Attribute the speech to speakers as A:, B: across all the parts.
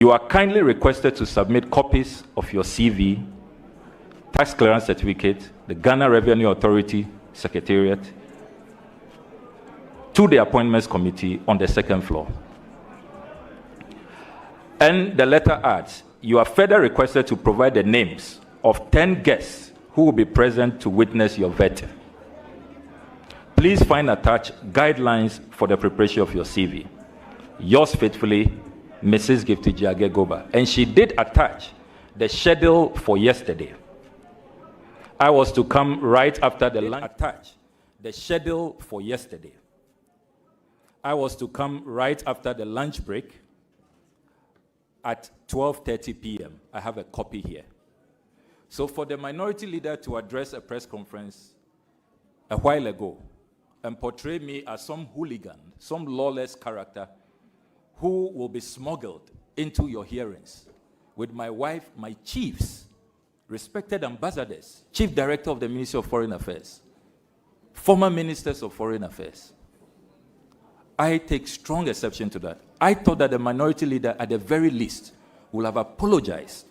A: You are kindly requested to submit copies of your CV, tax clearance certificate, the Ghana Revenue Authority Secretariat, to the Appointments Committee on the second floor. And the letter adds, you are further requested to provide the names of 10 guests who will be present to witness your vetting. Please find attached guidelines for the preparation of your CV. Yours faithfully, Mrs. Giftijage Goba. And she did attach the schedule for yesterday. I was to come right after the lunch. Attach the schedule for yesterday. I was to come right after the lunch break at 12:30 p.m. I have a copy here. So for the minority leader to address a press conference a while ago and portray me as some hooligan, some lawless character who will be smuggled into your hearings with my wife, my chiefs, respected ambassadors, Chief Director of the Ministry of Foreign Affairs, former ministers of Foreign Affairs. I take strong exception to that. I thought that the minority leader, at the very least, will have apologized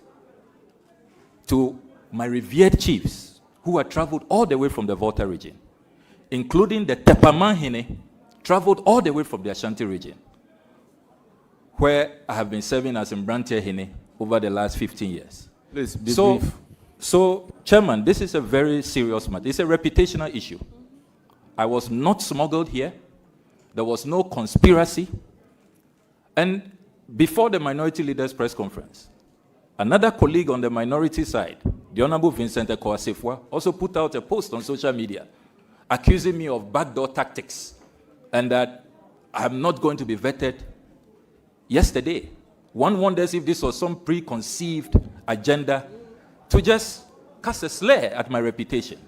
A: to my revered chiefs who had traveled all the way from the Volta region, including the Tepaman Hene, traveled all the way from the Ashanti region, where I have been serving as Mbrantia Hene over the last 15 years.
B: Please, be brief.
A: So, Chairman, this is a very serious matter. It's a reputational issue. I was not smuggled here. There was no conspiracy. And before the minority leaders' press conference, another colleague on the minority side, the Honorable Vincent Ekoasefwa, also put out a post on social media accusing me of backdoor tactics and that I'm not going to be vetted yesterday. One wonders if this was some preconceived agenda to just cast a slur at my reputation.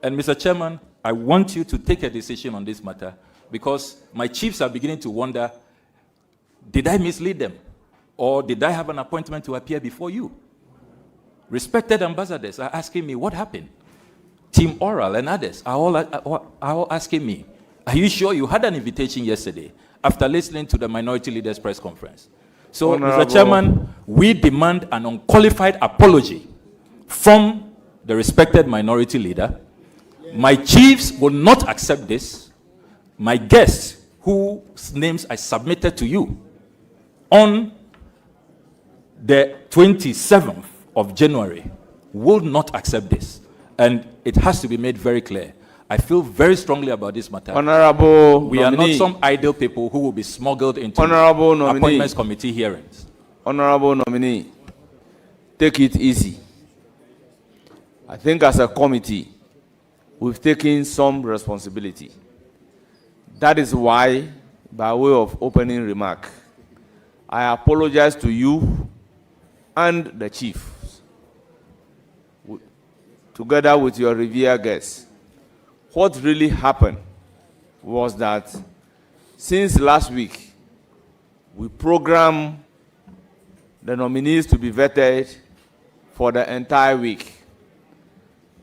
A: And Mr. Chairman, I want you to take a decision on this matter because my chiefs are beginning to wonder, did I mislead them? Or did I have an appointment to appear before you? Respected ambassadors are asking me, what happened? Team Oral and others are all asking me, are you sure you had an invitation yesterday after listening to the minority leaders' press conference? So, Mr. Chairman, we demand an unqualified apology from the respected minority leader. My chiefs will not accept this. My guests, whose names I submitted to you on the 27th of January, will not accept this. And it has to be made very clear. I feel very strongly about this matter.
B: Honorable
A: We
B: nominee.
A: are not some idle people who will be smuggled into
B: Honorable nominee.
A: Appointments Committee hearings.
B: Honorable nominee, take it easy. I think as a committee, we've taken some responsibility. That is why, by way of opening remark, I apologize to you and the chiefs, together with your revered guests. What really happened was that since last week, we programmed the nominees to be vetted for the entire week.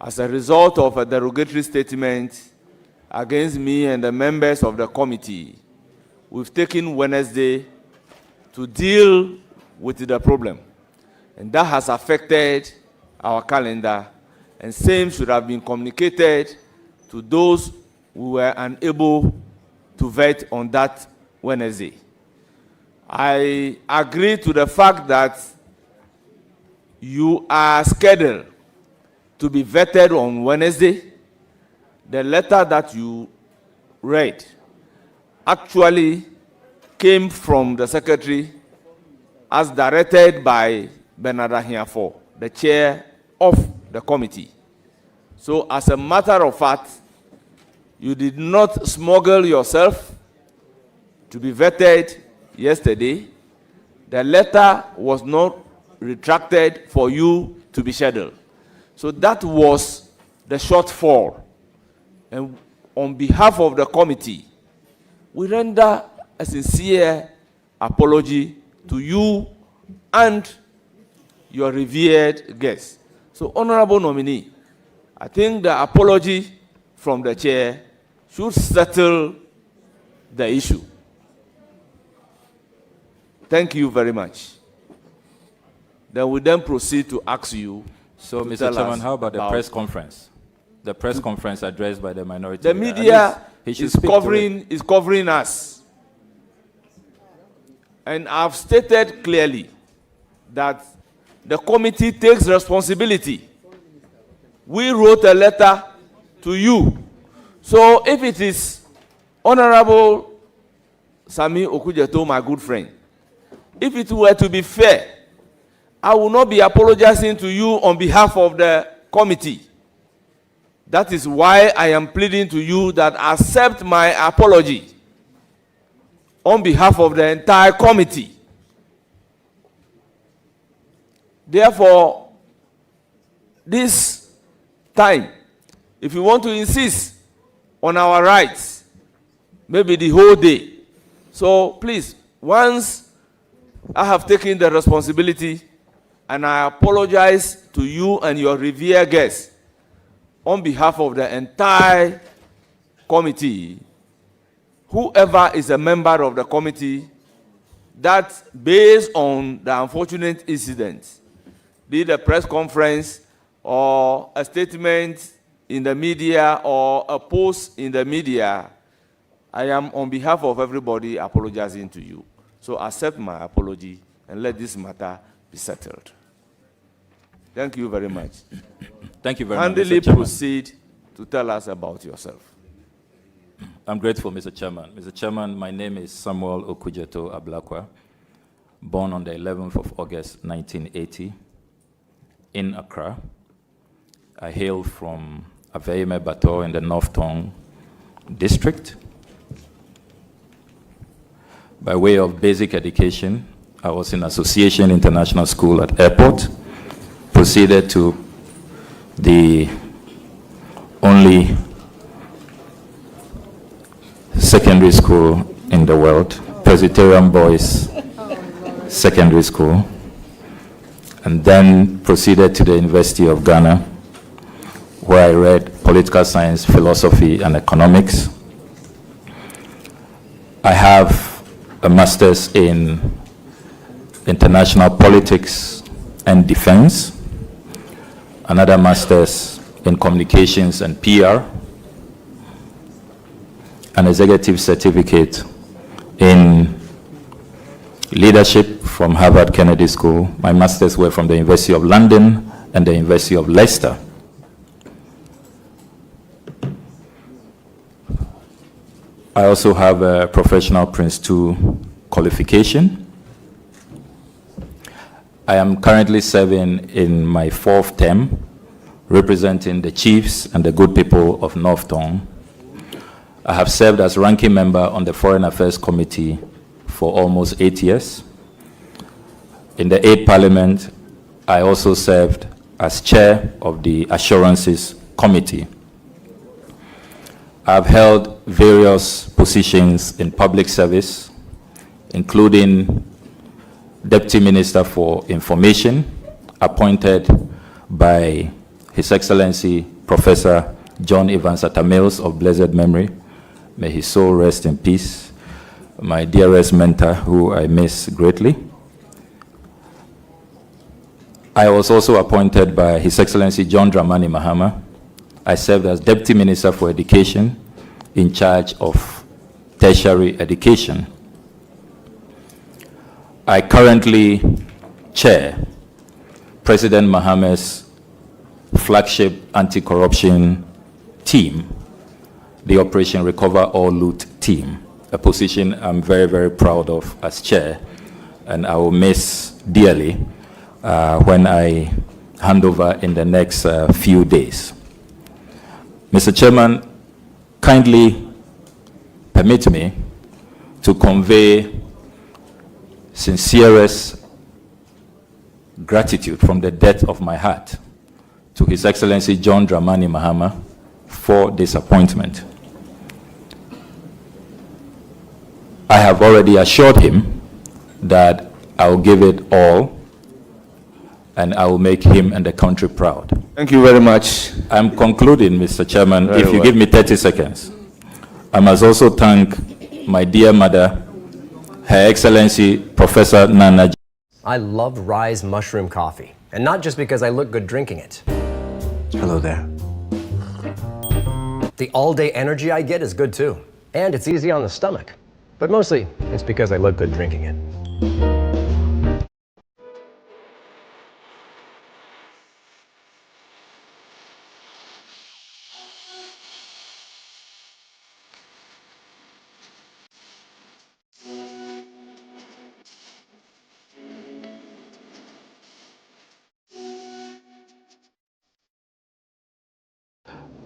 B: As a result of a derogatory statement against me and the members of the committee, we've taken Wednesday to deal with the problem. And that has affected our calendar, and same should have been communicated to those who were unable to vet on that Wednesday. I agree to the fact that you are scheduled to be vetted on Wednesday. The letter that you read actually came from the secretary as directed by Bernard Ahiafo, the chair of the committee. So as a matter of fact, you did not smuggle yourself to be vetted yesterday. The letter was not retracted for you to be scheduled. So that was the shortfall. And on behalf of the committee, we render a sincere apology to you and your revered guests. So, honorable nominee, I think the apology from the chair should settle the issue. Thank you very much. then we then proceed to ask you.
A: So,
B: to
A: Mr.
B: tell
A: Chairman,
B: us
A: how about the
B: about
A: press conference? The press conference addressed by the minority.
B: the
A: leader.
B: media
A: At least he should speak to it.
B: is covering us. And I've stated clearly that the committee takes responsibility. We wrote a letter to you. So if it is Honorable Sami Okudzeto, my good friend, if it were to be fair, I will not be apologizing to you on behalf of the committee. That is why I am pleading to you that accept my apology on behalf of the entire committee. Therefore, this time, if you want to insist on our rights, maybe the whole day. So please, once I have taken the responsibility, and I apologize to you and your revered guests on behalf of the entire committee, whoever is a member of the committee, that based on the unfortunate incident, be it a press conference or a statement in the media or a post in the media, I am on behalf of everybody apologizing to you. So accept my apology and let this matter be settled. Thank you very much.
A: Thank you very much,
B: Handily
A: Mr. Chairman.
B: proceed to tell us about yourself.
A: I'm grateful, Mr. Chairman. Mr. Chairman, my name is Samuel Okudzeto Ablakwa, born on the 11th of August, 1980, in Accra. I hail from Aveime-Bato in the North Tongue district. By way of basic education, I was in Association International School at Airport, proceeded to the only secondary school in the world, Presbyterian Boys Secondary School, and then proceeded to the University of Ghana, where I read political science, philosophy, and economics. I have a master's in international politics and defense, another master's in communications and PR, an executive certificate in leadership from Harvard Kennedy School. My masters were from the University of London and the University of Leicester. I also have a professional Prince II qualification. I am currently serving in my 4th term, representing the chiefs and the good people of North Tongue. I have served as ranking member on the Foreign Affairs Committee for almost 8 years. In the 8th Parliament, I also served as chair of the Assurances Committee. I've held various positions in public service, including Deputy Minister for Information, appointed by His Excellency Professor John Evans Atta-Mills of blessed memory. May his soul rest in peace. My dearest mentor, who I miss greatly. I was also appointed by His Excellency John Dramani Mahama. I served as Deputy Minister for Education in charge of tertiary education. I currently chair President Mahama's flagship anti-corruption team, the Operation Recover or Loot team, a position I'm very, very proud of as chair, and I will miss dearly when I hand over in the next few days. Mr. Chairman, kindly permit me to convey sincerest gratitude from the depth of my heart to His Excellency John Dramani Mahama for this appointment. I have already assured him that I will give it all and I will make him and the country proud.
B: Thank you very much.
A: I'm concluding, Mr. Chairman.
B: Very
A: if you
B: well.
A: give me 30 seconds. I must also thank my dear mother, Her Excellency Professor Nana
C: I love Rise Mushroom Coffee, and not just because I look good drinking it.
D: Hello there.
C: The all-day energy I get is good too, and it's easy on the stomach. But mostly, it's because I look good drinking it.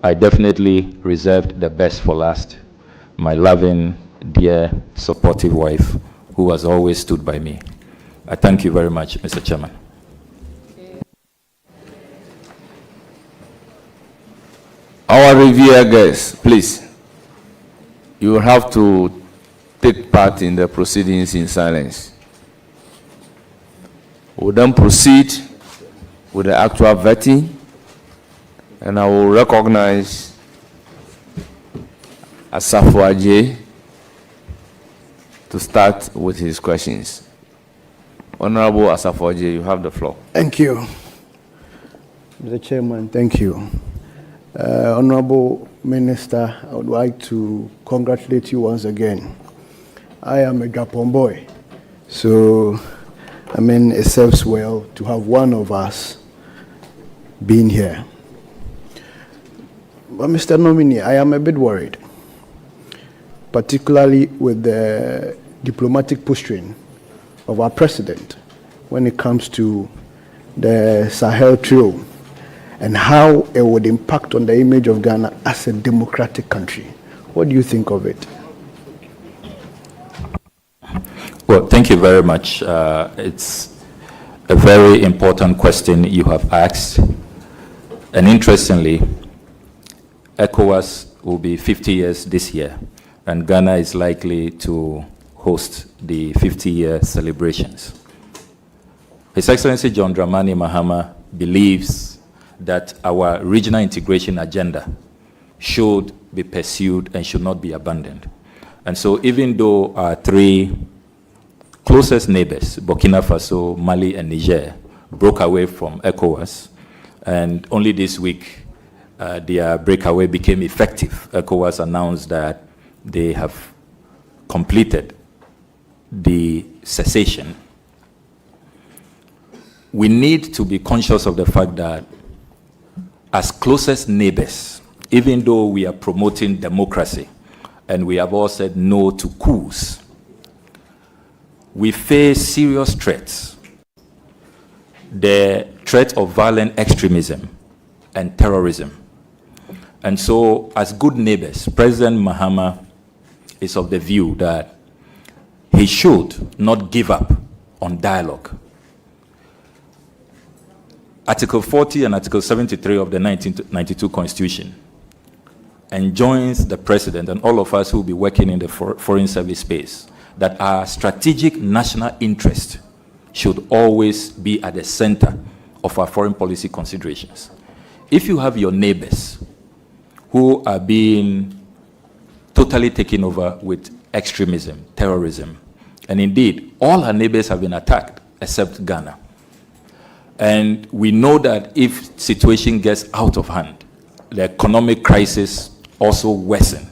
A: I definitely reserved the best for last. My loving, dear, supportive wife, who has always stood by me. I thank you very much, Mr. Chairman.
B: Our revered guests, please, you will have to take part in the proceedings in silence. We'll then proceed with the actual vetting, and I will recognize Asafo Adjei to start with his questions. Honorable Asafo Adjei, you have the floor.
E: Thank you, Mr. Chairman. Thank you. Honorable Minister, I would like to congratulate you once again. I am a Japon boy, so it serves well to have one of us being here. But Mr. Nominee, I am a bit worried, particularly with the diplomatic posturing of our president when it comes to the Sahel Trio and how it would impact on the image of Ghana as a democratic country. What do you think of it?
A: Well, thank you very much. It's a very important question you have asked. And interestingly, ECOWAS will be 50 years this year, and Ghana is likely to host the 50-year celebrations. His Excellency John Dramani Mahama believes that our regional integration agenda should be pursued and should not be abandoned. And so even though our three closest neighbors, Burkina Faso, Mali, and Niger, broke away from ECOWAS, and only this week their breakaway became effective. ECOWAS announced that they have completed the cessation. We need to be conscious of the fact that as closest neighbors, even though we are promoting democracy and we have all said no to coups, we face serious threats. The threat of violent extremism and terrorism. And so, as good neighbors, President Mahama is of the view that he should not give up on dialogue. Article 40 and Article 73 of the 1992 Constitution enjoins the President and all of us who will be working in the foreign service space that our strategic national interest should always be at the center of our foreign policy considerations. If you have your neighbors who are being totally taken over with extremism, terrorism, and indeed, all our neighbors have been attacked except Ghana. And we know that if situation gets out of hand, the economic crisis also worsen,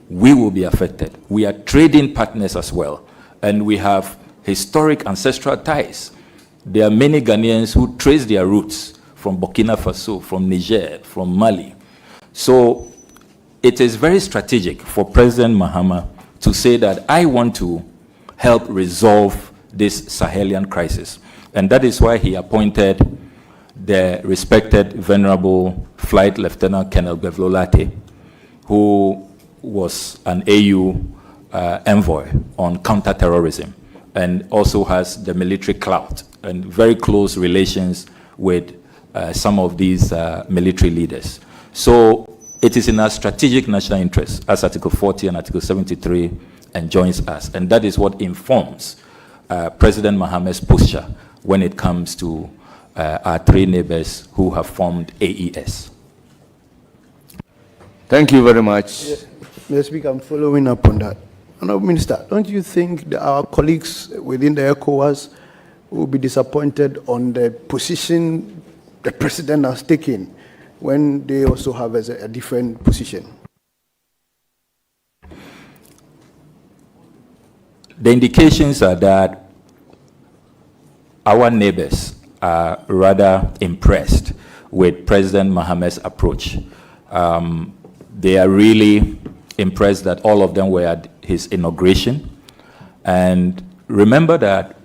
A: we will be affected. We are trading partners as well, and we have historic ancestral ties. There are many Ghanaians who trace their roots from Burkina Faso, from Niger, from Mali. So it is very strategic for President Mahama to say that I want to help resolve this Sahelian crisis. And that is why he appointed the respected Venerable Flight Lieutenant Colonel Bevlolate, who was an AU envoy on counterterrorism and also has the military clout and very close relations with some of these military leaders. So it is in our strategic national interest, as Article 40 and Article 73 enjoins us. And that is what informs President Mahama's posture when it comes to our three neighbors who have formed AES.
B: Thank you very much.
E: Yes, Mr. Speaker, I'm following up on that. Honourable Minister, don't you think that our colleagues within the ECOWAS will be disappointed on the position the president has taken when they also have a different position?
A: The indications are that our neighbors are rather impressed with President Mohammed's approach. They are really impressed that all of them were at his inauguration. And remember that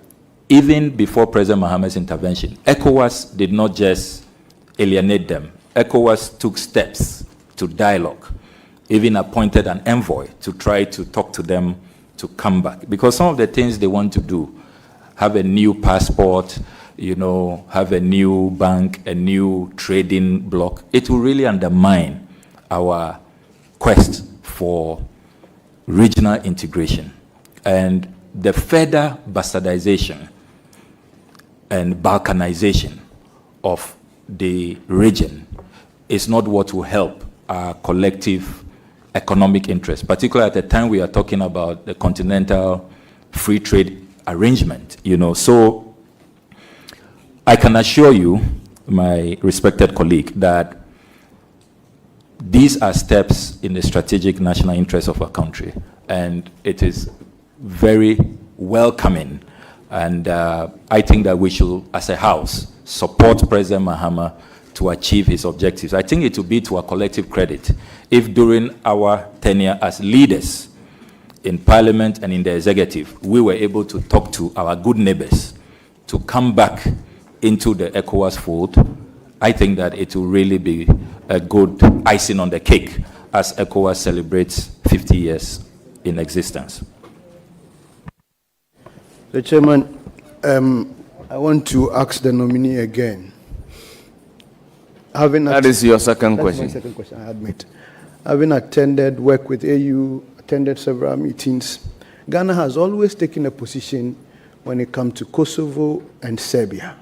A: even before President Mohammed's intervention, ECOWAS did not just alienate them. ECOWAS took steps to dialogue, even appointed an envoy to try to talk to them to come back. Because some of the things they want to do, have a new passport, you know, have a new bank, a new trading bloc, it will really undermine our quest for regional integration. And the further bastardization and balkanization of the region is not what will help our collective economic interests, particularly at the time we are talking about the continental free trade arrangement, you know. So I can assure you, my respected colleague, that these are steps in the strategic national interest of our country, and it is very welcoming. And I think that we should, as a house, support President Mahama to achieve his objectives. I think it will be to our collective credit if during our tenure as leaders in Parliament and in the executive, we were able to talk to our good neighbors to come back into the ECOWAS fold. I think that it will really be a good icing on the cake as ECOWAS celebrates 50 years in existence.
E: The Chairman, I want to ask the nominee again.
B: That is your second question.
E: That's my second question, I admit. Having attended, work with AU, attended several meetings, Ghana has always taken a position when it comes to Kosovo and Serbia.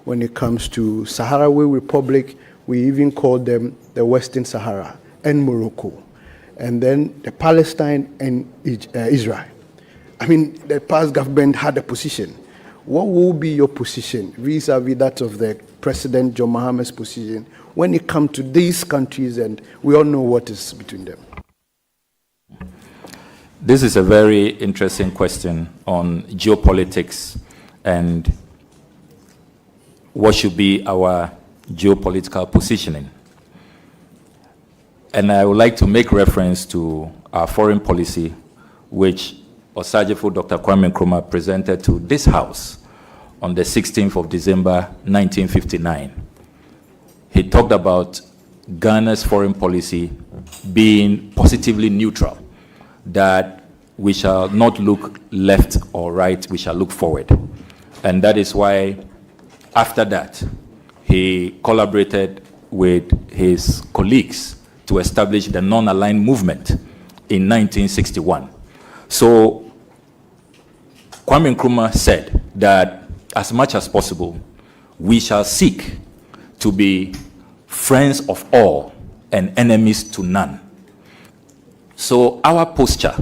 E: When it comes to Sahrawi Republic, we even call them the Western Sahara, and Morocco. And then the Palestine and Israel. I mean, the past government had a position. What will be your position vis-a-vis that of the President John Mahama's position when it comes to these countries, and we all know what is between them?
A: This is a very interesting question on geopolitics and what should be our geopolitical positioning. And I would like to make reference to our foreign policy, which Osajifo Dr. Kwame Nkrumah presented to this House on the 16th of December, 1959. He talked about Ghana's foreign policy being positively neutral, that we shall not look left or right, we shall look forward. And that is why, after that, he collaborated with his colleagues to establish the non-aligned movement in 1961. So Kwame Nkrumah said that as much as possible, we shall seek to be friends of all and enemies to none. So our posture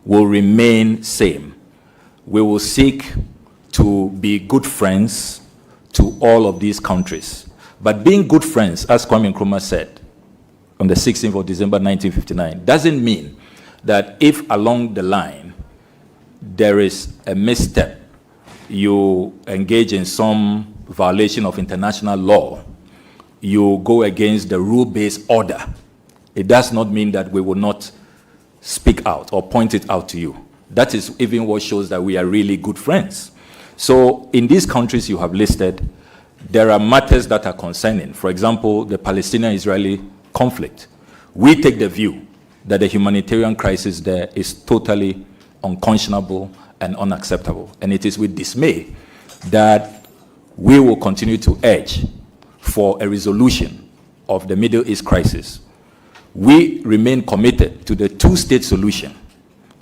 A: will remain same. We will seek to be good friends to all of these countries. But being good friends, as Kwame Nkrumah said on the 16th of December 1959, doesn't mean that if along the line there is a misstep, you engage in some violation of international law, you go against the rule-based order, it does not mean that we will not speak out or point it out to you. That is even what shows that we are really good friends. So in these countries you have listed, there are matters that are concerning. For example, the Palestinian-Israeli conflict. We take the view that the humanitarian crisis there is totally unconscionable and unacceptable. And it is with dismay that we will continue to urge for a resolution of the Middle East crisis. We remain committed to the two-state solution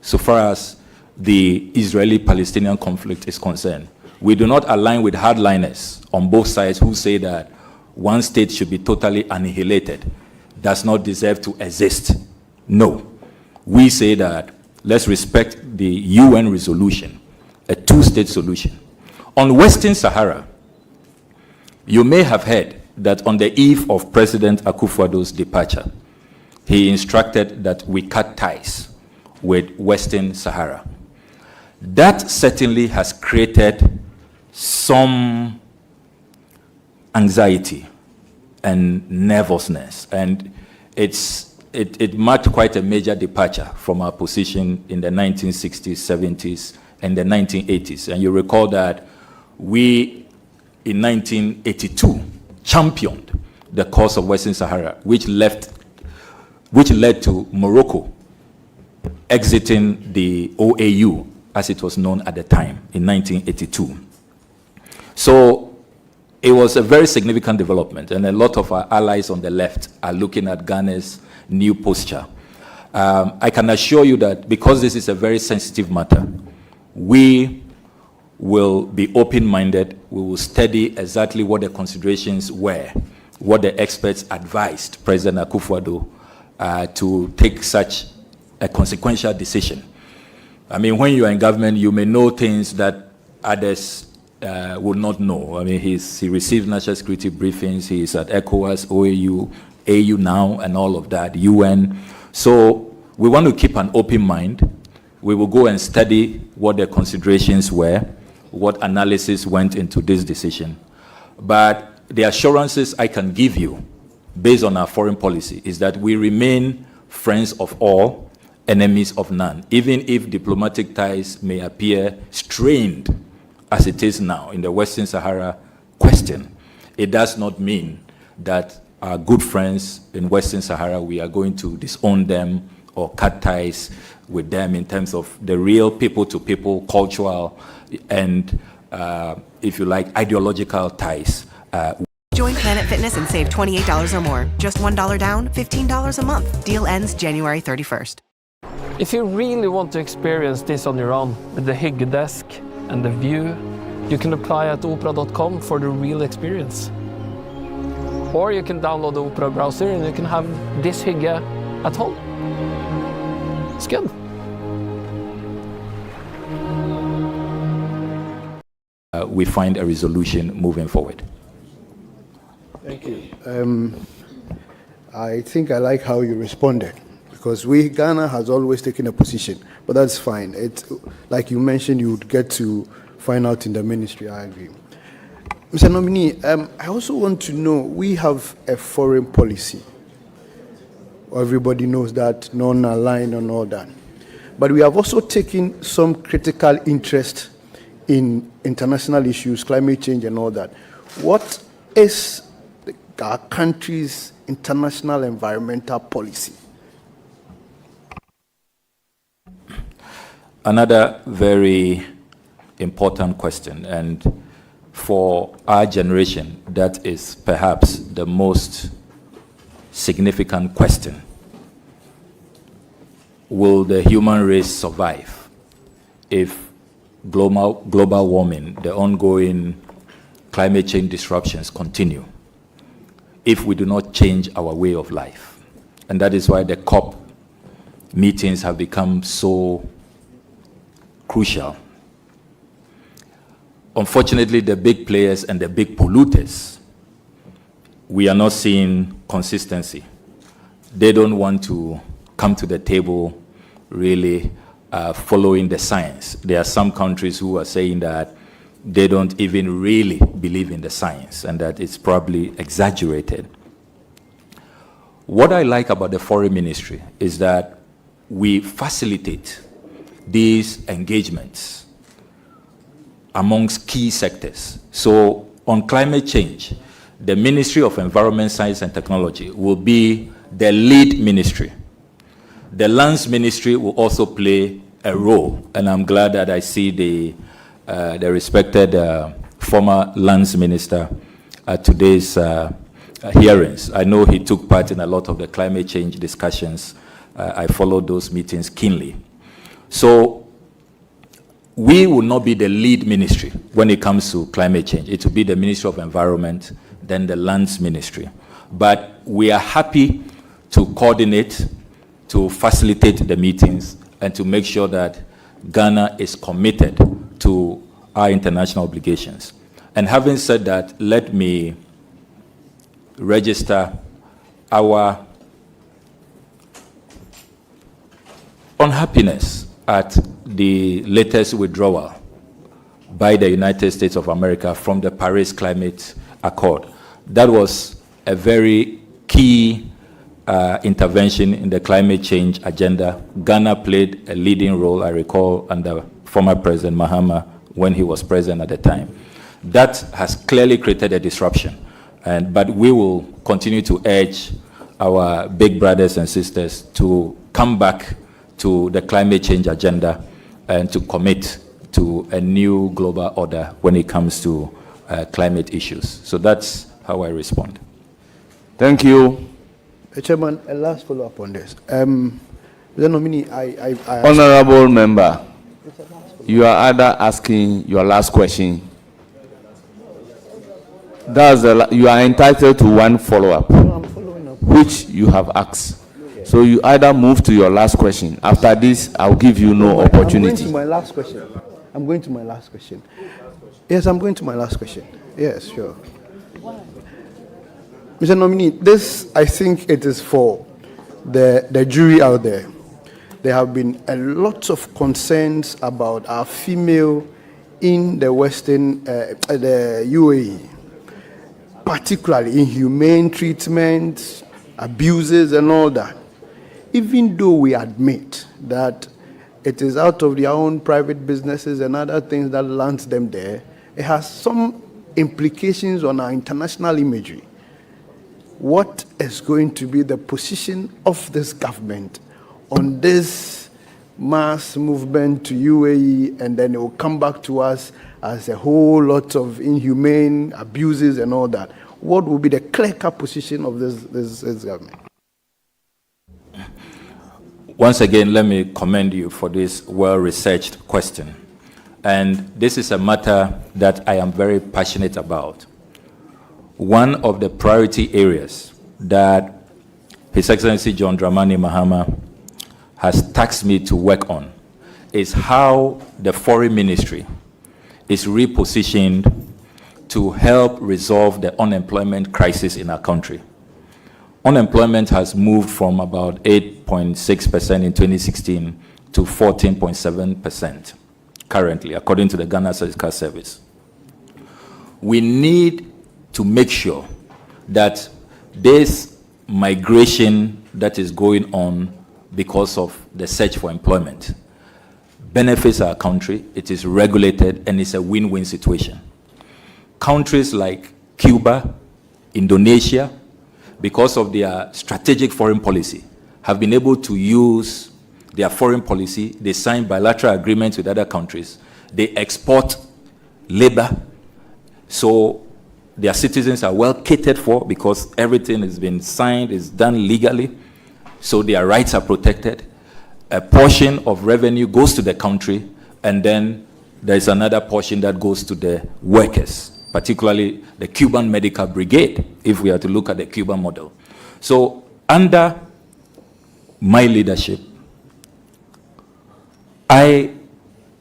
A: so far as the Israeli-Palestinian conflict is concerned. We do not align with hardliners on both sides who say that one state should be totally annihilated, does not deserve to exist. No. We say that let's respect the UN resolution, a two-state solution. On Western Sahara, you may have heard that on the eve of President Akufo-Addo's departure, he instructed that we cut ties with Western Sahara. That certainly has created some anxiety and nervousness, and it marked quite a major departure from our position in the 1960s, 70s, and the 1980s. And you recall that we, in 1982, championed the cause of Western Sahara, which led to Morocco exiting the OAU, as it was known at the time, in 1982. So it was a very significant development, and a lot of our allies on the left are looking at Ghana's new posture. I can assure you that because this is a very sensitive matter, we will be open-minded. We will study exactly what the considerations were, what the experts advised President Akufo-Addo to take such a consequential decision. I mean, when you are in government, you may know things that others would not know. I mean, he received national security briefings, he is at ECOWAS, OAU, AU now, and all of that, UN. So we want to keep an open mind. We will go and study what the considerations were, what analysis went into this decision. But the assurances I can give you, based on our foreign policy, is that we remain friends of all, enemies of none. Even if diplomatic ties may appear strained, as it is now in the Western Sahara question, it does not mean that our good friends in Western Sahara, we are going to disown them or cut ties with them in terms of the real people-to-people, cultural, and, if you like, ideological ties.
D: Join Planet Fitness and save $28 or more. Just $1 down, $15 a month. Deal ends January 31st.
F: If you really want to experience this on your own, with the Hygge desk and the view, you can apply at opera.com for the real experience. Or you can download the Opera browser and you can have this Hygge at home. It's good.
A: We find a resolution moving forward.
E: Thank you. I think I like how you responded, because Ghana has always taken a position, but that's fine. It's like you mentioned, you would get to find out in the ministry. I agree. Mr. Nominee, I also want to know, we have a foreign policy. Everybody knows that, non-aligned and all that. But we have also taken some critical interest in international issues, climate change and all that. What is our country's international environmental policy?
A: Another very important question, and for our generation, that is perhaps the most significant question. Will the human race survive if global warming, the ongoing climate change disruptions continue, if we do not change our way of life? And that is why the COP meetings have become so crucial. Unfortunately, the big players and the big polluters, we are not seeing consistency. They don't want to come to the table really following the science. There are some countries who are saying that they don't even really believe in the science and that it's probably exaggerated. What I like about the foreign ministry is that we facilitate these engagements amongst key sectors. So on climate change, the Ministry of Environment, Science and Technology will be the lead ministry. The Lands Ministry will also play a role, and I'm glad that I see the respected former Lands Minister at today's hearings. I know he took part in a lot of the climate change discussions. I followed those meetings keenly. So we will not be the lead ministry when it comes to climate change. It will be the Ministry of Environment, then the Lands Ministry. But we are happy to coordinate, to facilitate the meetings, and to make sure that Ghana is committed to our international obligations. And having said that, let me register our unhappiness at the latest withdrawal by the United States of America from the Paris Climate Accord. That was a very key intervention in the climate change agenda. Ghana played a leading role, I recall, under former President Mahama when he was president at the time. That has clearly created a disruption. But we will continue to urge our big brothers and sisters to come back to the climate change agenda and to commit to a new global order when it comes to climate issues. So that's how I respond.
B: Thank you.
E: Chairman, a last follow-up on this. The nominee,
B: Honorable member, you are either asking your last question. You are entitled to one follow-up, which you have asked. So you either move to your last question. After this, I'll give you no opportunity.
E: I'm going to my last question. I'm going to my last question. Yes, I'm going to my last question. Yes, sure. Mr. Nominee, this, I think it is for the jury out there. There have been a lot of concerns about our female in the Western, the UAE, particularly inhumane treatment, abuses and all that. Even though we admit that it is out of their own private businesses and other things that lands them there, it has some implications on our international imagery. What is going to be the position of this government on this mass movement to UAE, and then it will come back to us as a whole lot of inhumane abuses and all that? What will be the clear-cut position of this government?
A: Once again, let me commend you for this well-researched question. And this is a matter that I am very passionate about. One of the priority areas that His Excellency John Dramani Mahama has tasked me to work on is how the Foreign Ministry is repositioned to help resolve the unemployment crisis in our country. Unemployment has moved from about 8.6% in 2016 to 14.7% currently, according to the Ghana Statistical Service. We need to make sure that this migration that is going on because of the search for employment benefits our country, it is regulated, and it's a win-win situation. Countries like Cuba, Indonesia, because of their strategic foreign policy, have been able to use their foreign policy. They sign bilateral agreements with other countries. They export labor, so their citizens are well catered for because everything has been signed, is done legally, so their rights are protected. A portion of revenue goes to the country, and then there's another portion that goes to the workers, particularly the Cuban Medical Brigade, if we are to look at the Cuban model. So under my leadership, I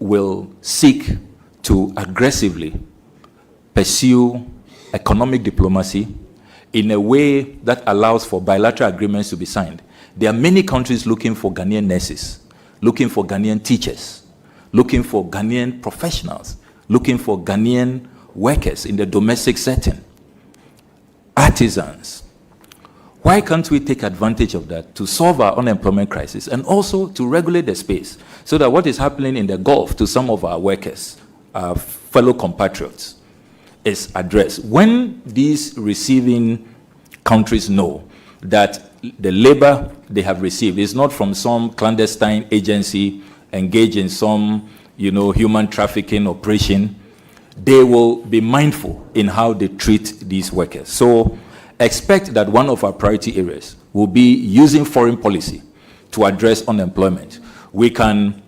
A: will seek to aggressively pursue economic diplomacy in a way that allows for bilateral agreements to be signed. There are many countries looking for Ghanaian nurses, looking for Ghanaian teachers, looking for Ghanaian professionals, looking for Ghanaian workers in the domestic setting, artisans. Why can't we take advantage of that to solve our unemployment crisis and also to regulate the space so that what is happening in the Gulf to some of our workers, our fellow compatriots, is addressed? When these receiving countries know that the labor they have received is not from some clandestine agency engaged in some, human trafficking operation, they will be mindful in how they treat these workers. So expect that one of our priority areas will be using foreign policy to address unemployment. We can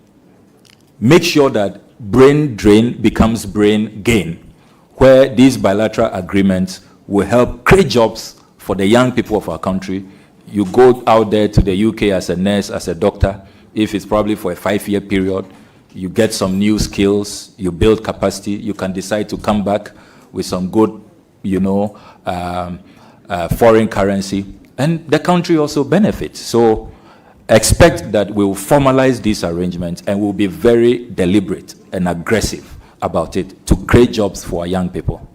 A: make sure that brain drain becomes brain gain, where these bilateral agreements will help create jobs for the young people of our country. You go out there to the UK as a nurse, as a doctor, if it's probably for a 5-year period, you get some new skills, you build capacity, you can decide to come back with some good, foreign currency, and the country also benefits. So expect that we will formalize these arrangements and we'll be very deliberate and aggressive about it to create jobs for our young people.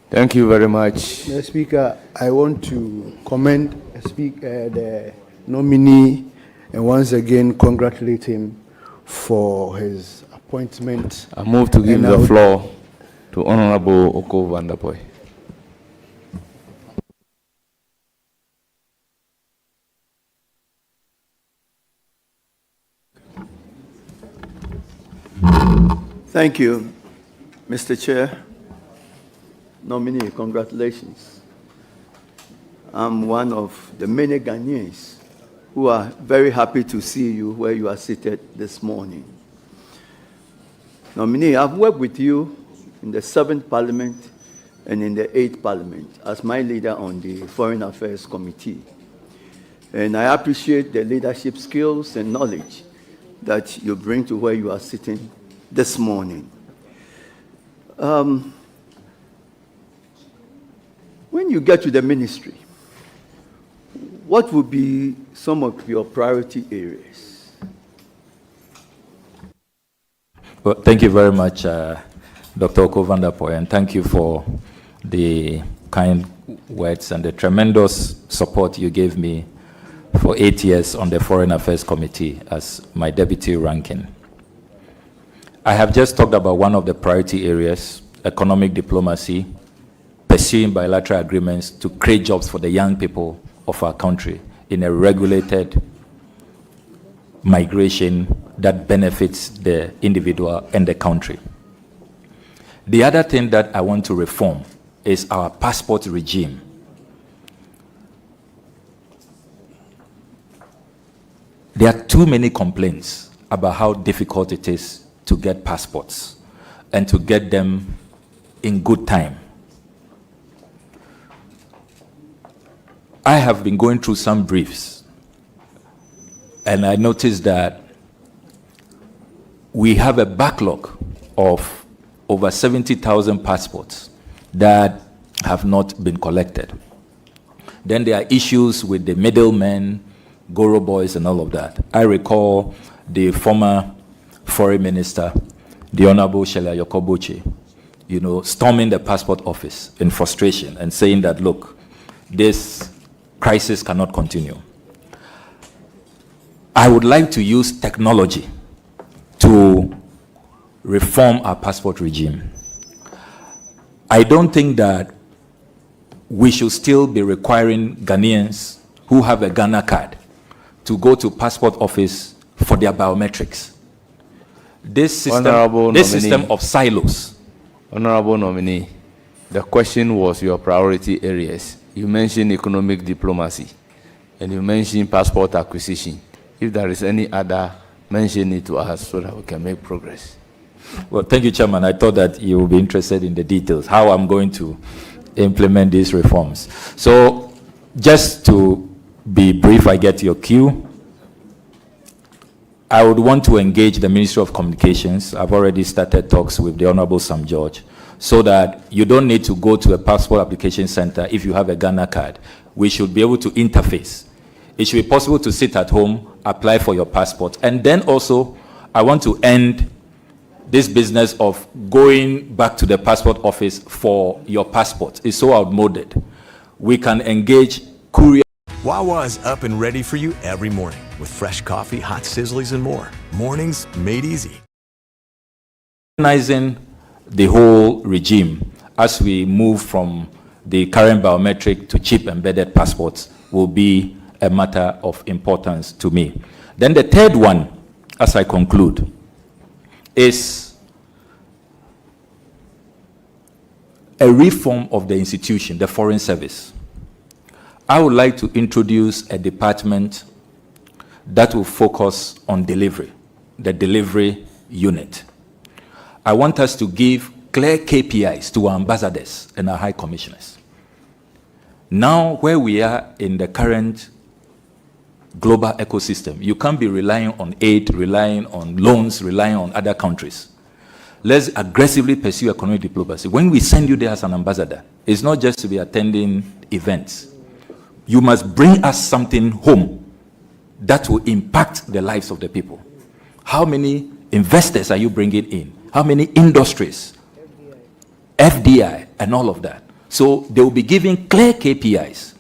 B: Thank you very much.
E: Mr. Speaker, I want to commend the nominee and once again congratulate him for his appointment.
B: I move to give the floor to Honorable Oko Vanderpoy.
G: Thank you, Mr. Chair. Nominee, congratulations. I'm one of the many Ghanaians who are very happy to see you where you are seated this morning. Nominee, I've worked with you in the 7th Parliament and in the 8th Parliament as my leader on the Foreign Affairs Committee. And I appreciate the leadership skills and knowledge that you bring to where you are sitting this morning. When you get to the ministry, what would be some of your priority areas?
A: Well, thank you very much, Dr. Oko Vanderpoy, and thank you for the kind words and the tremendous support you gave me for 8 years on the Foreign Affairs Committee as my deputy ranking. I have just talked about one of the priority areas, economic diplomacy, pursuing bilateral agreements to create jobs for the young people of our country in a regulated migration that benefits the individual and the country. The other thing that I want to reform is our passport regime. There are too many complaints about how difficult it is to get passports and to get them in good time. I have been going through some briefs and I noticed that we have a backlog of over 70,000 passports that have not been collected. Then there are issues with the middlemen, Goro boys and all of that. I recall the former foreign minister, the Honorable Sheila Yokoboche, storming the passport office in frustration and saying that, look, this crisis cannot continue. I would like to use technology to reform our passport regime. I don't think that we should still be requiring Ghanaians who have a Ghana card to go to passport office for their biometrics. This system of silos.
B: Honorable nominee, the question was your priority areas. You mentioned economic diplomacy and you mentioned passport acquisition. If there is any other, mention it to us so that we can make progress.
A: Well, thank you, Chairman. I thought that you will be interested in the details, how I'm going to implement these reforms. So just to be brief, I get your cue. I would want to engage the Ministry of Communications. I've already started talks with the Honorable Sam George so that you don't need to go to a passport application center if you have a Ghana card. We should be able to interface. It should be possible to sit at home, apply for your passport. And then also, I want to end this business of going back to the passport office for your passport. It's so outmoded. We can engage courier.
H: Wawa is up and ready for you every morning with fresh coffee, hot sizzlies, and more. Mornings made easy.
A: Organizing the whole regime as we move from the current biometric to chip embedded passports will be a matter of importance to me. Then the third one, as I conclude, is a reform of the institution, the Foreign Service. I would like to introduce a department that will focus on delivery, the delivery unit. I want us to give clear KPIs to our ambassadors and our high commissioners. Now, where we are in the current global ecosystem. You can't be relying on aid, relying on loans, relying on other countries. Let's aggressively pursue economic diplomacy. When we send you there as an ambassador, it's not just to be attending events. You must bring us something home that will impact the lives of the people. How many investors are you bringing in? How many industries? FDI and all of that. So they will be giving clear KPIs.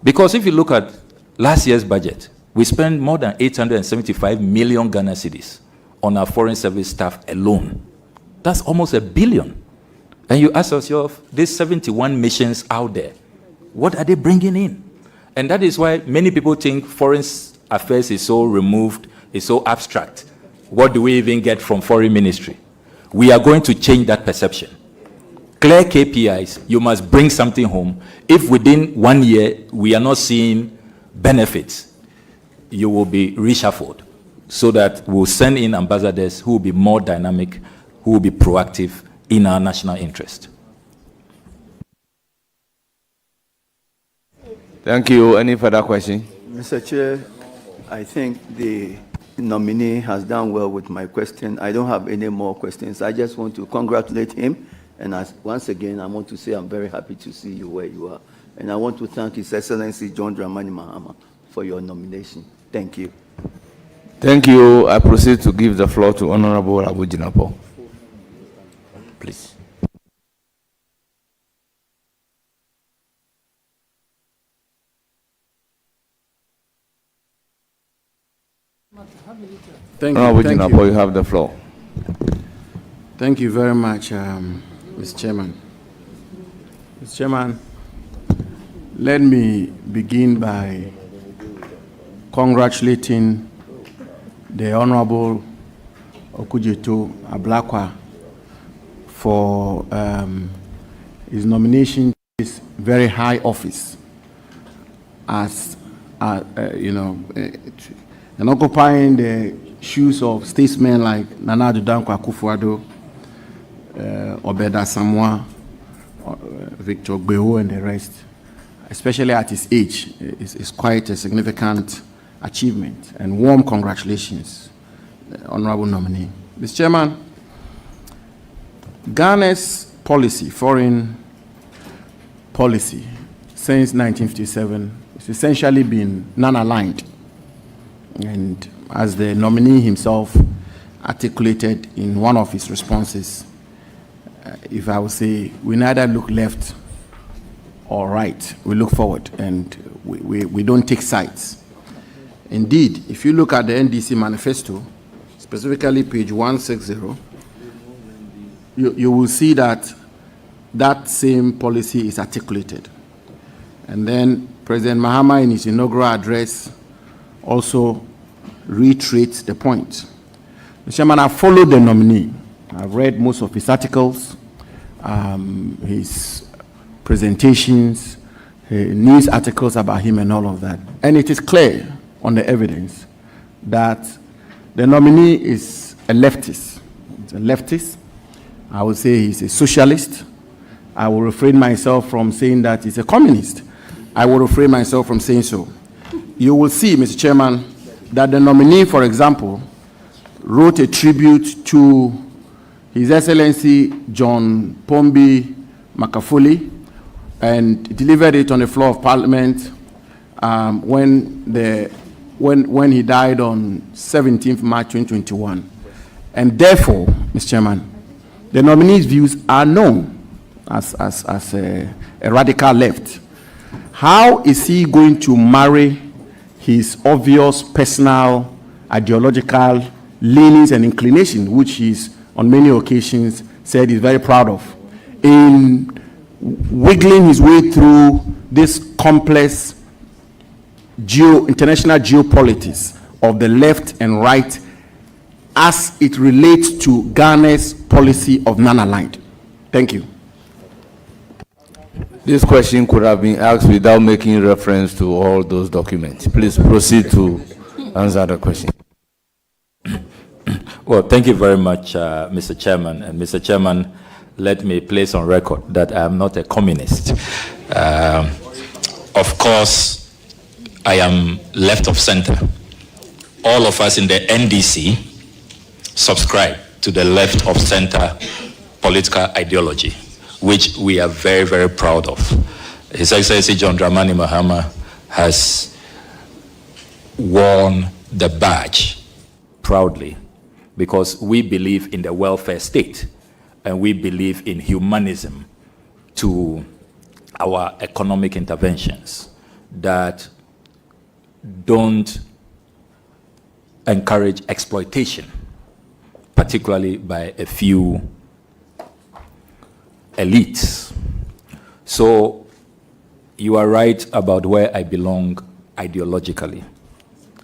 A: Because if you look at last year's budget, we spent more than 875 million Ghana cedis on our foreign service staff alone. That's almost $1 billion. And you ask yourself, these 71 missions out there, what are they bringing in? And that is why many people think foreign affairs is so removed, is so abstract. What do we even get from foreign ministry? We are going to change that perception. Clear KPIs, you must bring something home. If within 1 year we are not seeing benefits, you will be reshuffled, so that we'll send in ambassadors who will be more dynamic, who will be proactive in our national interest.
B: Thank you. Any further question?
G: Mr. Chair, I think the nominee has done well with my question. I don't have any more questions. I just want to congratulate him. And once again, I want to say I'm very happy to see you where you are. And I want to thank His Excellency John Dramani Mahama for your nomination. Thank you.
B: Thank you. I proceed to give the floor to Honorable Abu Jinapo. Please.
I: Thank
B: Honorable
I: you. Thank
B: Jinapo,
I: you.
B: you have the floor.
I: Thank you very much, Mr. Chairman. Mr. Chairman, let me begin by congratulating the Honorable Okudzeto Ablakwa for his nomination to this very high office as, and occupying the shoes of statesmen like Nana Addo Dankwa Akufo-Addo, Obeda Samoa, Victor Gbeho, and the rest, especially at his age, is quite a significant achievement. And warm congratulations, Honorable nominee. Mr. Chairman, Ghana's policy, foreign policy, since 1957 has essentially been non-aligned. And as the nominee himself articulated in one of his responses, if I would say, we neither look left or right, we look forward, and we don't take sides. Indeed, if you look at the NDC manifesto, specifically page 160, you will see that that same policy is articulated. And then President Mahama, in his inaugural address, also reiterates the point. Mr. Chairman, I followed the nominee. I've read most of his articles, his presentations, news articles about him and all of that. And it is clear on the evidence that the nominee is a leftist. It's a leftist. I would say he's a socialist. I will refrain myself from saying that he's a communist. I will refrain myself from saying so. You will see, Mr. Chairman, that the nominee, for example, wrote a tribute to His Excellency John Pombi Makafuli and delivered it on the floor of Parliament when he died on 17th March 2021. And therefore, Mr. Chairman, the nominee's views are known as a radical left. How is he going to marry his obvious personal ideological leanings and inclination, which he's on many occasions said he's very proud of, in wiggling his way through this complex international geopolitics of the left and right as it relates to Ghana's policy of non-aligned? Thank you.
B: This question could have been asked without making reference to all those documents. Please proceed to answer the question.
A: Well, thank you very much, Mr. Chairman. And Mr. Chairman, let me place on record that I am not a communist. Of course, I am left of center. All of us in the NDC subscribe to the left of center political ideology, which we are very, very proud of. His Excellency John Dramani Mahama has worn the badge proudly because we believe in the welfare state and we believe in humanism to our economic interventions that don't encourage exploitation, particularly by a few elites. So you are right about where I belong ideologically,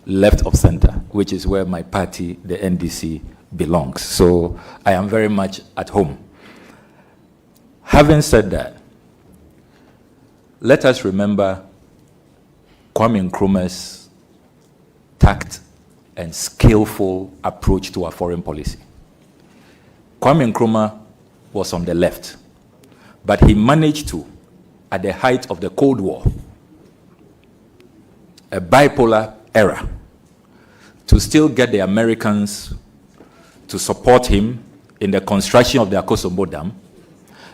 A: left of center, which is where my party, the NDC, belongs. So I am very much at home. Having said that, let us remember Kwame Nkrumah's tact and skillful approach to our foreign policy. Kwame Nkrumah was on the left, but he managed to, at the height of the Cold War, a bipolar era, to still get the Americans to support him in the construction of the Akosombo Dam,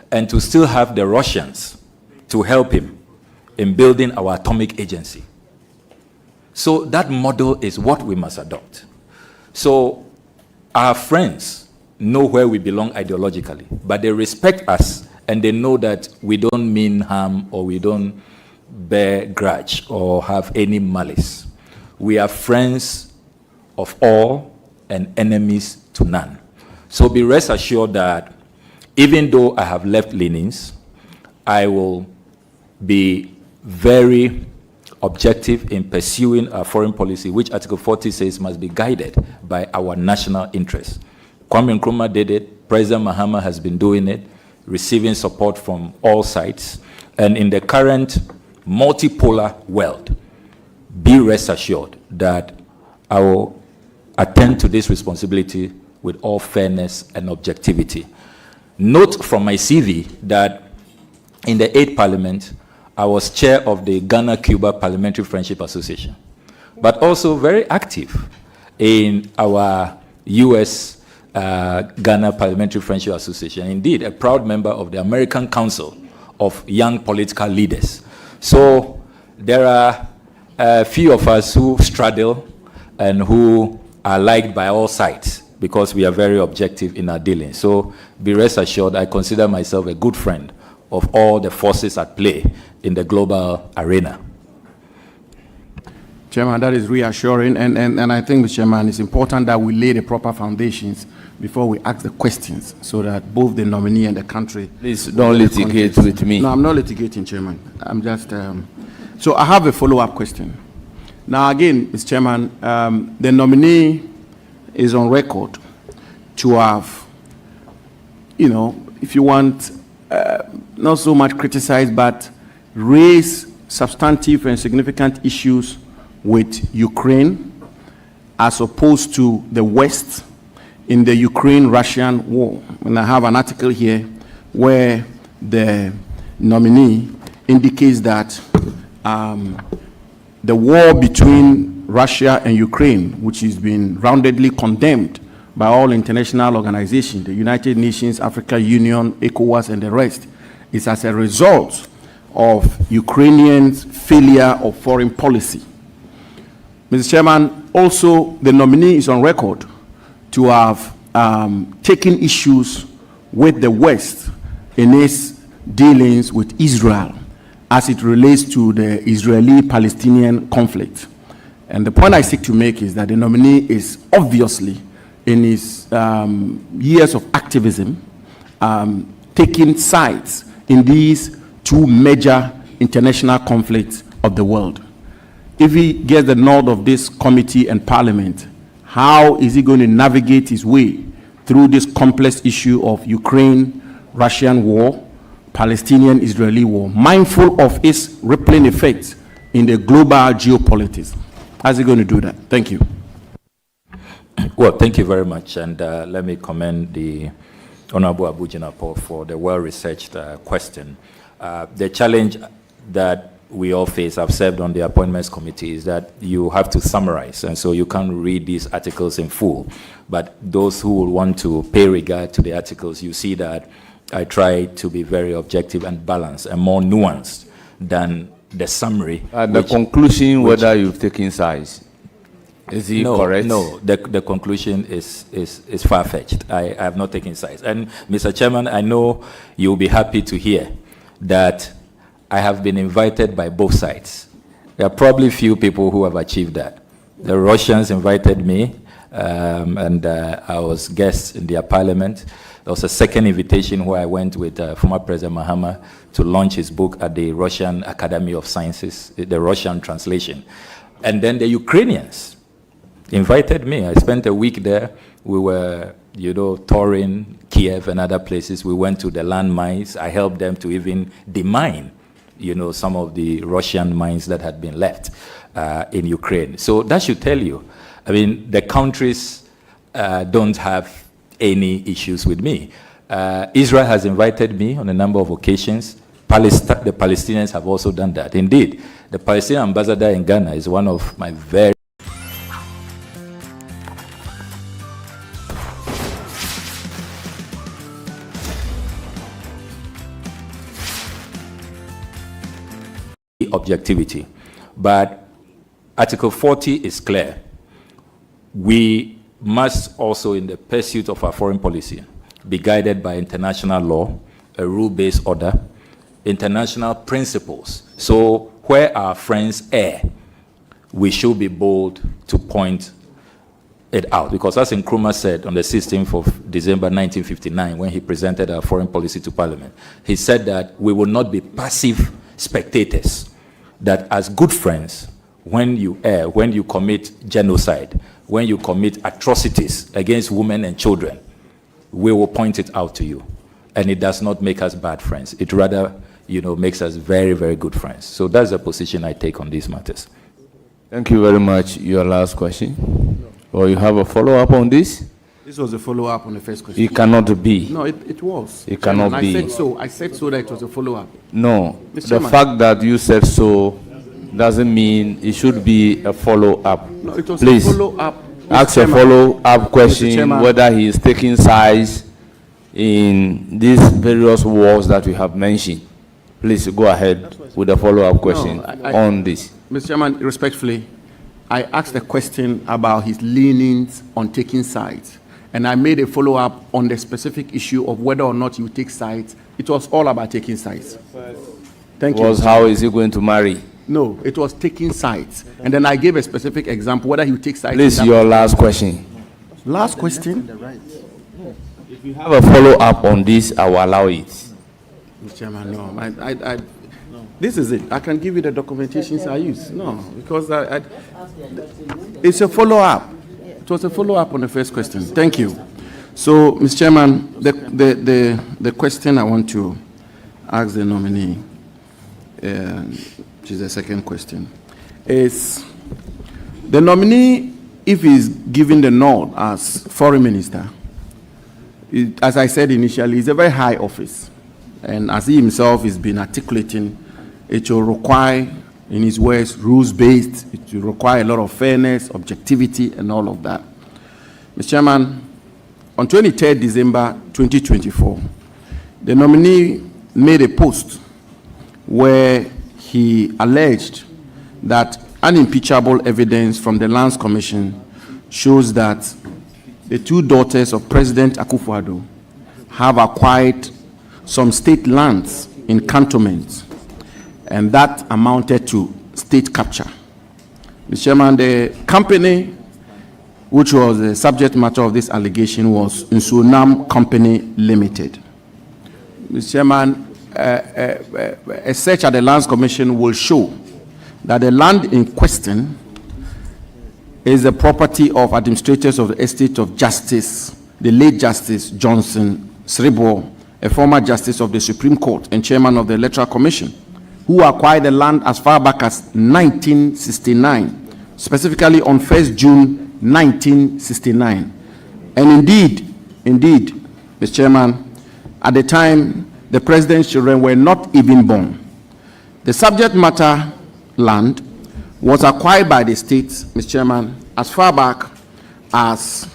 A: and to still have the Russians to help him in building our atomic agency. So that model is what we must adopt. So our friends know where we belong ideologically, but they respect us and they know that we don't mean harm or we don't bear grudge or have any malice. We are friends of all and enemies to none. So be rest assured that even though I have left leanings, I will be very objective in pursuing our foreign policy, which Article 40 says must be guided by our national interests. Kwame Nkrumah did it, President Mahama has been doing it, receiving support from all sides. And in the current multipolar world, be rest assured that I will attend to this responsibility with all fairness and objectivity. Note from my CV that in the 8th Parliament, I was chair of the Ghana-Cuba Parliamentary Friendship Association, but also very active in our U.S. Ghana Parliamentary Friendship Association. Indeed, a proud member of the American Council of Young Political Leaders. So there are a few of us who straddle and who are liked by all sides because we are very objective in our dealings. So be rest assured, I consider myself a good friend of all the forces at play in the global arena.
I: Chairman, that is reassuring, and I think, Mr. Chairman, it's important that we lay the proper foundations before we ask the questions so that both the nominee and the country...
B: Please don't litigate with me.
I: No, I'm not litigating, Chairman. I'm just... So I have a follow-up question. Now, again, Mr. Chairman, the nominee is on record to have, you know, if you want, not so much criticized, but raise substantive and significant issues with Ukraine as opposed to the West in the Ukraine-Russian war. And I have an article here where the nominee indicates that the war between Russia and Ukraine, which has been roundedly condemned by all international organizations, the United Nations, African Union, ECOWAS, and the rest, is as a result of Ukrainians' failure of foreign policy. Mr. Chairman, also the nominee is on record to have taken issues with the West in its dealings with Israel as it relates to the Israeli-Palestinian conflict. And the point I seek to make is that the nominee is obviously, in his years of activism, taking sides in these two major international conflicts of the world. If he gets the nod of this committee and parliament, how is he going to navigate his way through this complex issue of Ukraine-Russian war, Palestinian-Israeli war, mindful of its rippling effects in the global geopolitics? How's he going to do that? Thank you.
A: Well, thank you very much, and let me commend the Honorable Abu Jinapor for the well-researched question. The challenge that we all face, I've served on the appointments committee, is that you have to summarize, and so you can't read these articles in full. But those who will want to pay regard to the articles, you see that I try to be very objective and balanced and more nuanced than the summary.
B: The conclusion, whether you've taken sides, is it correct?
A: No, the conclusion is far-fetched. I have not taken sides. And Mr. Chairman, I know you'll be happy to hear that I have been invited by both sides. There are probably few people who have achieved that. The Russians invited me, and I was guest in their parliament. There was a second invitation where I went with former President Mahama to launch his book at the Russian Academy of Sciences, the Russian translation. And then the Ukrainians invited me. I spent a week there. We were, touring Kiev and other places. We went to the landmines. I helped them to even demine, some of the Russian mines that had been left in Ukraine. So that should tell you, the countries don't have any issues with me. Israel has invited me on a number of occasions. The Palestinians have also done that. Indeed, the Palestinian ambassador in Ghana is one of my very objectivity. But Article 40 is clear. We must also, in the pursuit of our foreign policy, be guided by international law, a rule-based order, international principles. So where our friends err, we should be bold to point it out. Because as Nkrumah said on the 16th of December 1959, when he presented our foreign policy to Parliament, he said that we will not be passive spectators, that as good friends, when you err, when you commit genocide, when you commit atrocities against women and children, we will point it out to you. And it does not make us bad friends. It rather, makes us very, very good friends. So that's the position I take on these matters.
B: Thank you very much. Your last question? Or you have a follow-up on this?
I: This was a follow-up on the first question.
B: It cannot be.
I: No, it was.
B: It cannot be.
I: I said so that it was a follow-up.
B: No. The fact that you said so doesn't mean it should be a follow-up.
I: No, it was
B: Please,
I: a follow-up.
B: ask a follow-up question whether he is taking sides in these various wars that we have mentioned. Please go ahead with the follow-up question on this.
I: Mr. Chairman, respectfully, I asked a question about his leanings on taking sides, and I made a follow-up on the specific issue of whether or not you take sides. It was all about taking sides. Thank you.
B: How is he going to marry?
I: No, it was taking sides. And then I gave a specific example, whether you take sides.
B: Please, your last question.
I: Last question?
B: If you have a follow-up on this, I will allow it.
I: Mr. Chairman, no. This is it. I can give you the documentations I use. No, because it's a follow-up. It was a follow-up on the first question. Thank you. So, Mr. Chairman, the question I want to ask the nominee, which is the second question, is the nominee, if he's given the nod as foreign minister, as I said initially, it's a very high office. And as he himself has been articulating, it will require, in his words, rules-based. It will require a lot of fairness, objectivity, and all of that. Mr. Chairman, on 23rd December 2024, the nominee made a post where he alleged that unimpeachable evidence from the Lands Commission shows that the two daughters of President Akufo-Addo have acquired some state lands in cantonments, and that amounted to state capture. Mr. Chairman, the company which was the subject matter of this allegation was Nsunam Company Limited. Mr. Chairman, a search at the Lands Commission will show that the land in question is the property of administrators of the estate of Justice, the late Justice Johnson Sribo, a former justice of the Supreme Court and chairman of the Electoral Commission, who acquired the land as far back as 1969, specifically on 1st June 1969. And indeed, Mr. Chairman, at the time, the president's children were not even born. The subject matter land was acquired by the state, Mr. Chairman, as far back as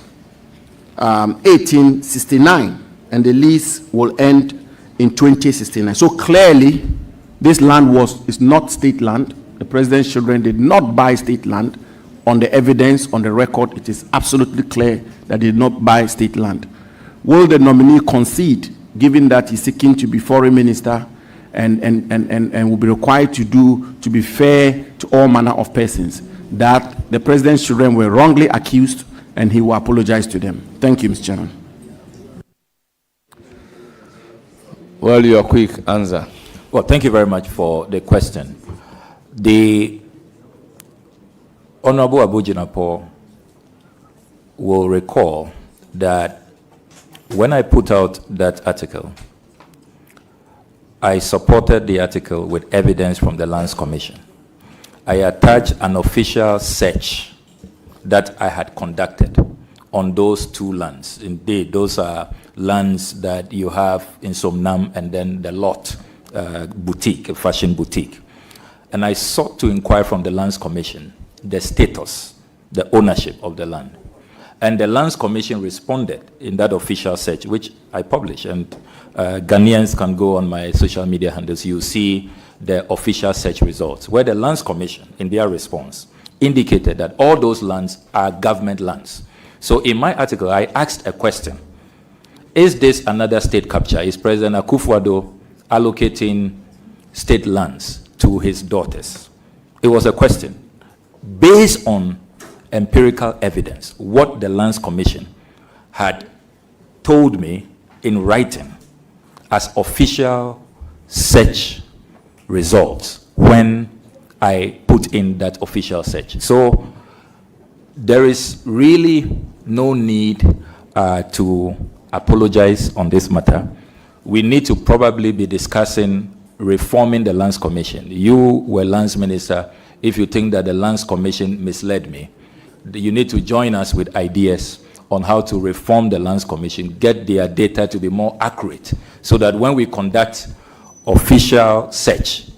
I: 1869, and the lease will end in 2069. So clearly, this land is not state land. The president's children did not buy state land. On the evidence, on the record, it is absolutely clear that they did not buy state land. Will the nominee concede, given that he's seeking to be foreign minister and will be required to be fair to all manner of persons, that the president's children were wrongly accused and he will apologize to them? Thank you, Mr. Chairman.
B: Well, your quick answer.
A: Well, thank you very much for the question. The Honorable Abujinapo will recall that when I put out that article, I supported the article with evidence from the Lands Commission. I attached an official search that I had conducted on those two lands. Indeed, those are lands that you have in Somnam and then the lot boutique, a fashion boutique. And I sought to inquire from the Lands Commission the status, the ownership of the land. And the Lands Commission responded in that official search, which I published, and Ghanaians can go on my social media handles. You see the official search results, where the Lands Commission, in their response, indicated that all those lands are government lands. So in my article, I asked a question. Is this another state capture? Is President Akufo-Addo allocating state lands to his daughters? It was a question based on empirical evidence, what the Lands Commission had told me in writing as official search results when I put in that official search. So there is really no need to apologize on this matter. We need to probably be discussing reforming the Lands Commission. You were Lands Minister. If you think that the Lands Commission misled me, you need to join us with ideas on how to reform the Lands Commission, get their data to be more accurate, so that when we conduct official search,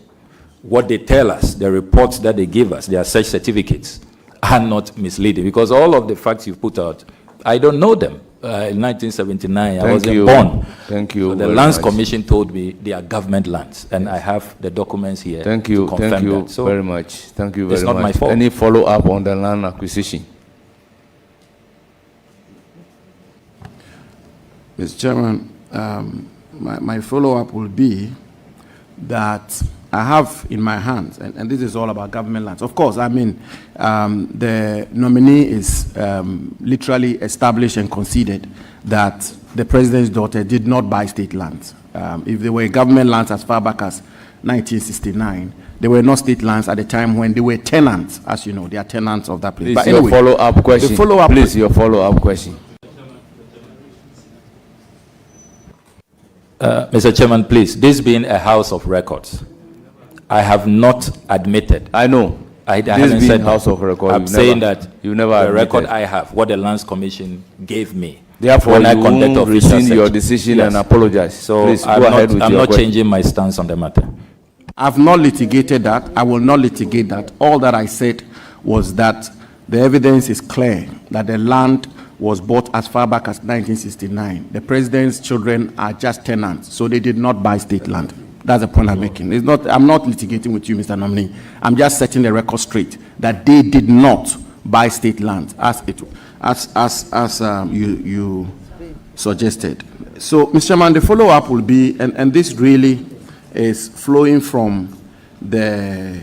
A: what they tell us, the reports that they give us, their search certificates, are not misleading. Because all of the facts you put out, I don't know them. In 1979, I wasn't born.
B: Thank you.
A: So the Lands Commission told me they are government lands, and I have the documents here.
B: Thank you.
A: To confirm
B: Thank you
A: that. So
B: very much. Thank you very much.
A: It's not my fault.
B: Any follow-up on the land acquisition?
I: Mr. Chairman, my follow-up will be that I have in my hands, and this is all about government lands. Of course, I mean, the nominee is literally established and conceded that the president's daughter did not buy state lands. If they were government lands as far back as 1969, they were not state lands at the time when they were tenants. As you know, they are tenants of that place.
B: Please, but anyway, your follow-up question. Please, your follow-up question.
A: Mr. Chairman, please, this being a house of records, I have not admitted.
B: I know.
A: I
B: this
A: haven't
B: being
A: said
B: house of records.
A: I'm saying that
B: you never
A: the
B: admitted.
A: record I have, what the Lands Commission gave me.
B: Therefore,
A: when
B: you
A: I conduct
B: won't
A: official
B: rescind
A: search.
B: your decision
A: Yes.
B: and apologize.
A: So
B: please
A: I'm
B: go ahead with
A: I'm
B: your
A: not
B: question.
A: changing my stance on the matter.
I: I've not litigated that. I will not litigate that. All that I said was that the evidence is clear that the land was bought as far back as 1969. The president's children are just tenants, so they did not buy state land. That's the point I'm making. It's not, I'm not litigating with you, Mr. Nominee. I'm just setting the record straight that they did not buy state land as you suggested. So, Mr. Chairman, the follow-up will be, and this really is flowing from the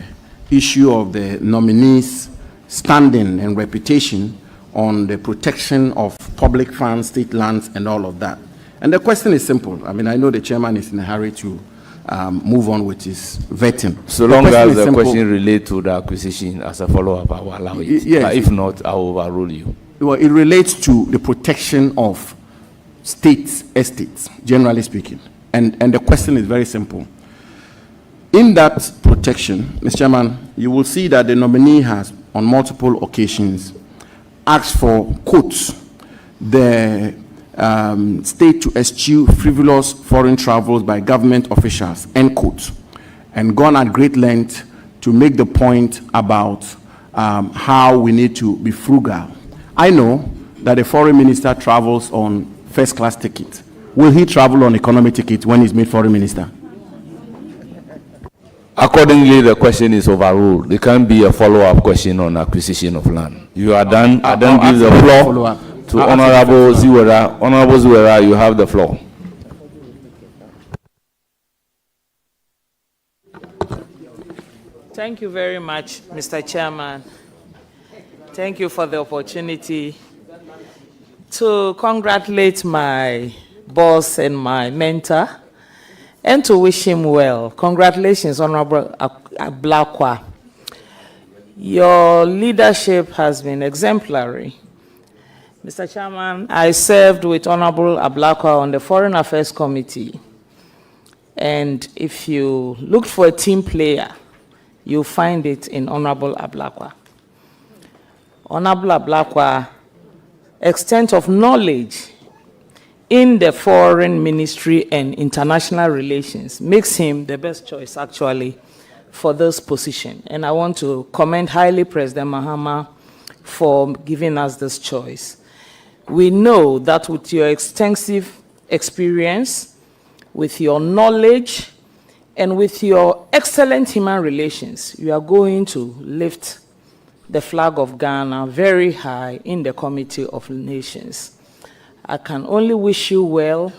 I: issue of the nominees' standing and reputation on the protection of public funds, state lands, and all of that. And the question is simple. I mean, I know the chairman is in a hurry to move on with his vetting.
B: So long as the question relates to the acquisition as a follow-up, I will allow it.
I: Yes.
B: But if not, I will overrule you.
I: Well, it relates to the protection of state estates, generally speaking. And the question is very simple. In that protection, Mr. Chairman, you will see that the nominee has, on multiple occasions, asked for, quotes, the state to eschew frivolous foreign travels by government officials, end quote. and gone at great length to make the point about how we need to be frugal. I know that the foreign minister travels on first-class ticket. Will he travel on economy ticket when he's made foreign minister?
B: Accordingly, the question is overruled. There can't be a follow-up question on acquisition of land. You are done. I then give the floor to Honorable Ziwera. Honorable Ziwera, you have the floor.
J: Thank you very much, Mr. Chairman. Thank you for the opportunity to congratulate my boss and my mentor and to wish him well. Congratulations, Honorable Ablakwa. Your leadership has been exemplary. Mr. Chairman, I served with Honorable Ablakwa on the Foreign Affairs Committee. And if you look for a team player, you'll find it in Honorable Ablakwa. Honorable Ablakwa, extent of knowledge in the foreign ministry and international relations makes him the best choice, actually, for this position. And I want to commend highly President Mahama for giving us this choice. We know that with your extensive experience, with your knowledge, and with your excellent human relations, you are going to lift the flag of Ghana very high in the Committee of Nations. I can only wish you well,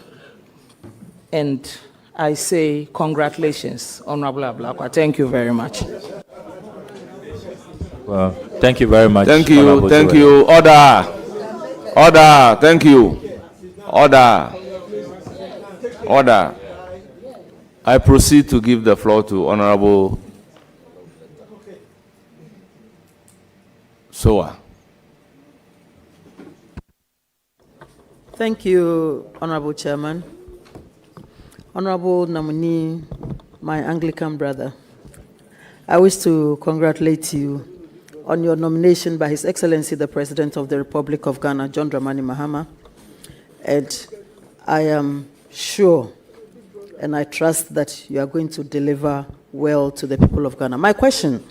J: and I say congratulations, Honorable Ablakwa. Thank you very much.
A: Well, thank you very much.
B: Thank you. Thank you. Order. Order. Thank you. Order. Order. I proceed to give the floor to Honorable Soa.
K: Thank you, Honorable Chairman. Honorable nominee, my Anglican brother, I wish to congratulate you on your nomination by His Excellency, the President of the Republic of Ghana, John Dramani Mahama. And I am sure and I trust that you are going to deliver well to the people of Ghana. My question,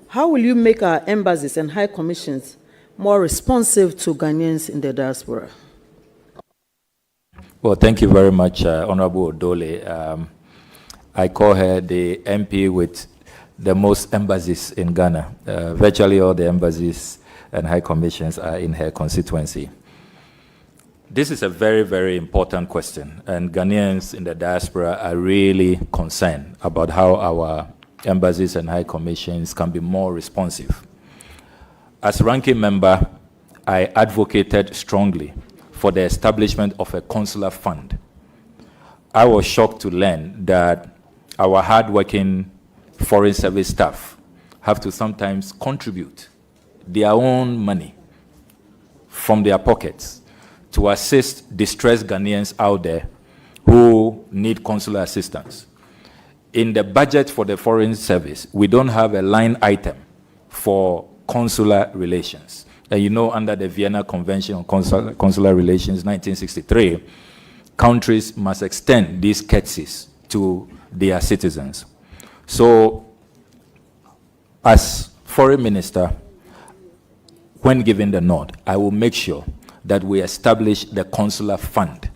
K: how will you make our embassies and high commissions more responsive to Ghanaians in the diaspora?
A: Well, thank you very much, Honorable Odole. I call her the MP with the most embassies in Ghana. Virtually all the embassies and high commissions are in her constituency. This is a very, very important question, and Ghanaians in the diaspora are really concerned about how our embassies and high commissions can be more responsive. As ranking member, I advocated strongly for the establishment of a consular fund. I was shocked to learn that our hardworking foreign service staff have to sometimes contribute their own money from their pockets to assist distressed Ghanaians out there who need consular assistance. In the budget for the foreign service, we don't have a line item for consular relations. And you know, under the Vienna Convention on Consular Relations, 1963, countries must extend these courtesies to their citizens. So, as foreign minister, when given the nod, I will make sure that we establish the consular fund.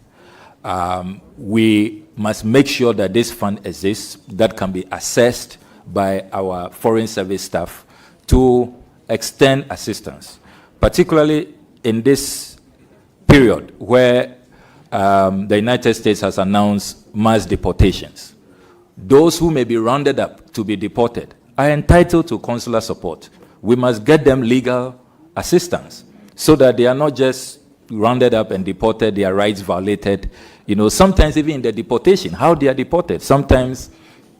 A: We must make sure that this fund exists, that can be assessed by our foreign service staff to extend assistance, particularly in this period where the United States has announced mass deportations. Those who may be rounded up to be deported are entitled to consular support. We must get them legal assistance so that they are not just rounded up and deported, their rights violated. You know, sometimes even in the deportation, how they are deported, sometimes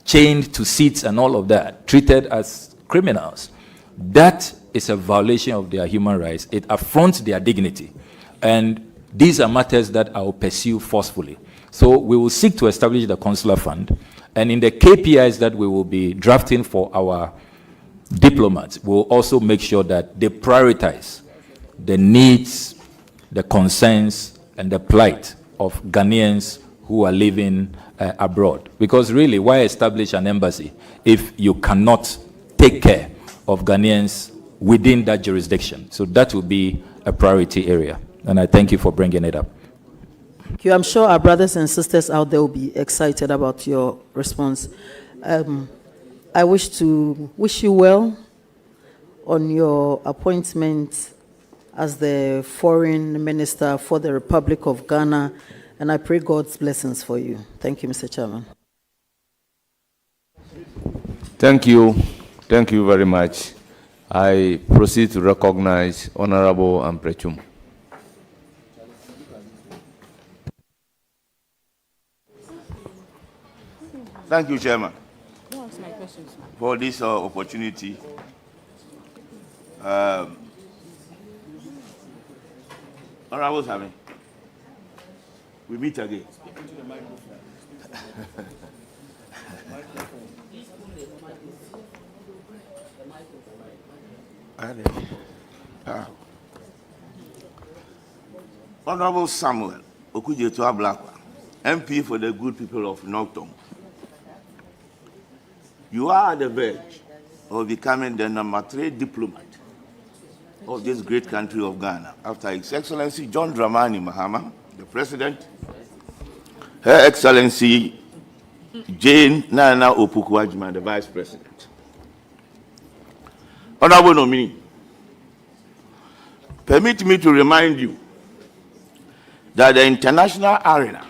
A: chained to seats and all of that, treated as criminals. That is a violation of their human rights. It affronts their dignity. And these are matters that I will pursue forcefully. So we will seek to establish the consular fund. And in the KPIs that we will be drafting for our diplomats, we will also make sure that they prioritize the needs, the concerns, and the plight of Ghanaians who are living abroad. Because really, why establish an embassy if you cannot take care of Ghanaians within that jurisdiction? So that will be a priority area. And I thank you for bringing it up.
K: Thank you. I'm sure our brothers and sisters out there will be excited about your response. I wish to wish you well on your appointment as the Foreign Minister for the Republic of Ghana, and I pray God's blessings for you. Thank you, Mr. Chairman.
B: Thank you. Thank you very much. I proceed to recognize Honorable Amprechum.
L: Thank you, Chairman, for this opportunity. Honorable Sami, we meet again. Honorable Samuel Okudzeto Ablakwa, MP for the good people of Northton. You are at the verge of becoming the number 3 diplomat of this great country of Ghana, after His Excellency John Dramani Mahama, the President, Her Excellency Jane Nana Opoku-Agyeman, the Vice President. Honorable nominee, permit me to remind you that the international arena